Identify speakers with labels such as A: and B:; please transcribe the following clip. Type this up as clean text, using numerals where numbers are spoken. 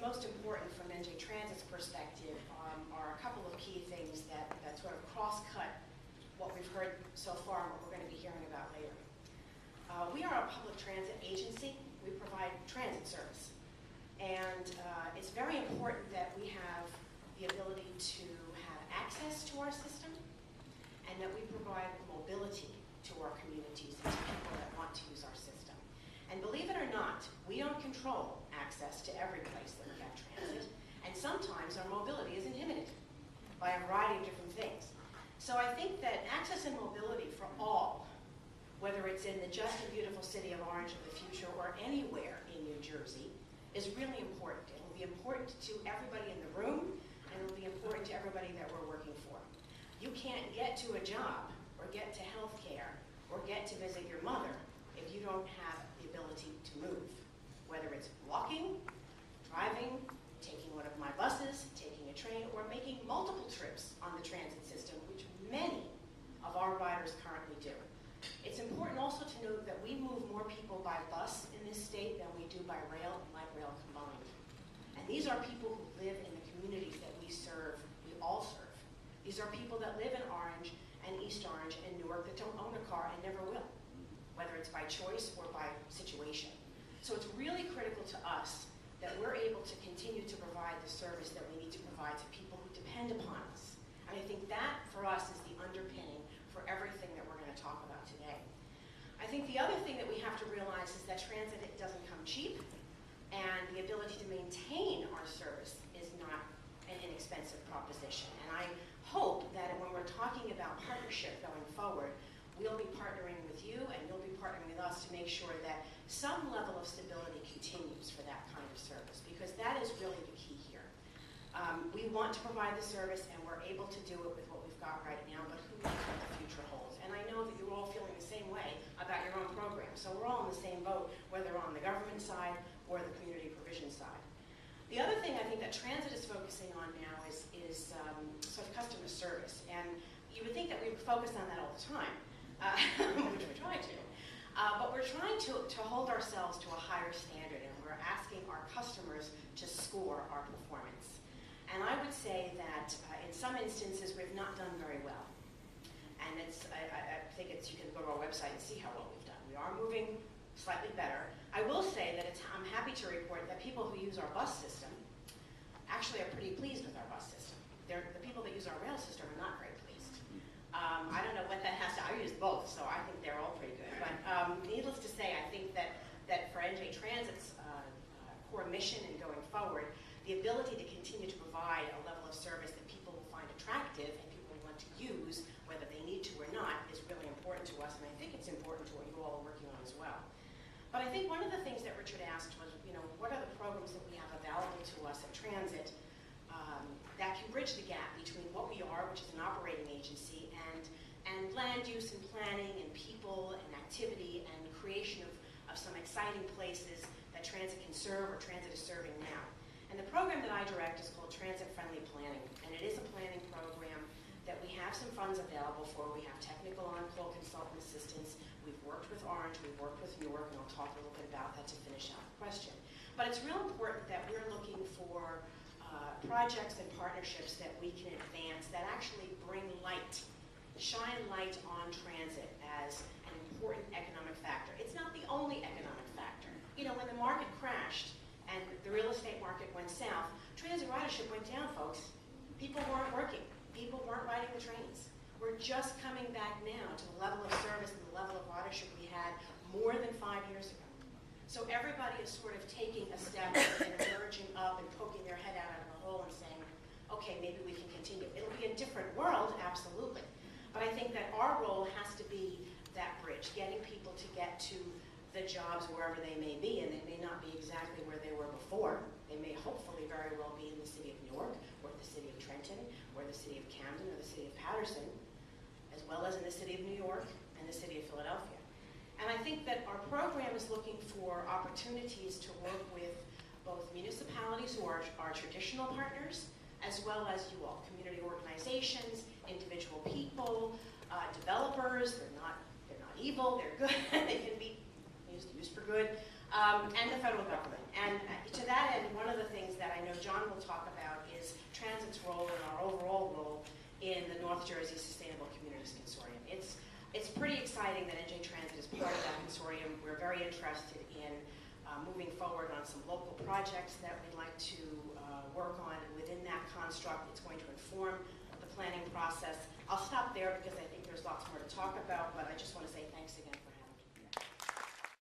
A: most important from NJ Transit's perspective are a couple of key things that sort of cross-cut what we've heard so far and what we're going to be hearing about later. We are a public transit agency. We provide transit service. And it's very important that we have the ability to have access to our system and that we provide mobility to our communities and to people that want to use our system. And believe it or not, we don't control access to every place that we have transit, and sometimes our mobility is inhibited by a variety of different things. So I think that access and mobility for all, whether it's in the just and beautiful city of Orange of the future or anywhere in New Jersey, is really important. It will be important to everybody in the room, and it will be important to everybody that we're working for. You can't get to a job or get to health care or get to visit your mother if you don't have the ability to move, whether it's walking, driving, taking one of my buses, taking a train, or making multiple trips on the transit system, which many of our riders currently do. It's important also to note that we move more people by bus in this state than we do by rail and light rail combined. And these are people who live in the communities that we serve, we all serve. These are people that live in Orange and East Orange and Newark that don't own a car and never will, whether it's by choice or by situation. So it's really critical to us that we're able to continue to provide the service that we need to provide to people who depend upon us. And I think that, for us, is the underpinning for everything that we're going to talk about today. I think the other thing that we have to realize is that transit doesn't come cheap, and the ability to maintain our service is not an inexpensive proposition. And I hope that when we're talking about partnership going forward, we'll be partnering with you and you'll be partnering with us to make sure that some level of stability continues for that kind of service, because that is really the key here. We want to provide the service, and we're able to do it with what we've got right now, but who knows what the future holds. And I know that you're all feeling the same way about your own program, so we're all in the same boat, whether on the government side or the community provision side. The other thing I think that transit is focusing on now is sort of customer service. And you would think that we would focus on that all the time, which we try to. But we're trying to hold ourselves to a higher standard, and we're asking our customers to score our performance. And I would say that in some instances we've not done very well. And I think you can go to our website and see how well we've done. We are moving slightly better. I will say that I'm happy to report that people who use our bus system actually are pretty pleased with our bus system. The people that use our rail system are not very pleased. I don't know what that has to, I use both, so I think they're all pretty good. But needless to say, I think that for NJ Transit's core mission and going forward, the ability to continue to provide a level of service that people will find attractive and people will want to use, whether they need to or not, is really important to us, and I think it's important to what you all are working on as well. But I think one of the things that Richard asked was, what are the programs that we have available to us at Transit that can bridge the gap between what we are, which is an operating agency, and land use and planning and people and activity and creation of some exciting places that transit can serve or transit is serving now. And the program that I direct is called Transit Friendly Planning, and it is a planning program that we have some funds available for. We have technical on-call consultant assistance. We've worked with Orange, we've worked with Newark, and I'll talk a little bit about that to finish out the question. But it's real important that we're looking for projects and partnerships that we can advance that actually bring light, shine light on transit as an important economic factor. It's not the only economic factor. When the market crashed and the real estate market went south, transit ridership went down, folks. People weren't working. People weren't riding the trains. We're just coming back now to the level of service and the level of ridership we had more than 5 years ago. So everybody is sort of taking a step and emerging up and poking their head out of the hole and saying, okay, maybe we can continue. It'll be a different world, absolutely. But I think that our role has to be that bridge, getting people to get to the jobs wherever they may be, and they may not be exactly where they were before. They may hopefully very well be in the city of Newark, or the city of Trenton, or the city of Camden, or the city of Patterson, as well as in the city of New York and the city of Philadelphia. And I think that our program is looking for opportunities to work with both municipalities who are our traditional partners, as well as you all, community organizations, individual people, developers. They're not evil, they're good, they can be used for good, and the federal government. And to that end, one of the things that I in the North Jersey Sustainable Communities Consortium. It's pretty exciting that NJ Transit is part of that consortium. We're very interested in moving forward on some local projects that we'd like to work on within that construct. It's going to inform the planning process. I'll stop there because I think there's lots more to talk about, but I just want to say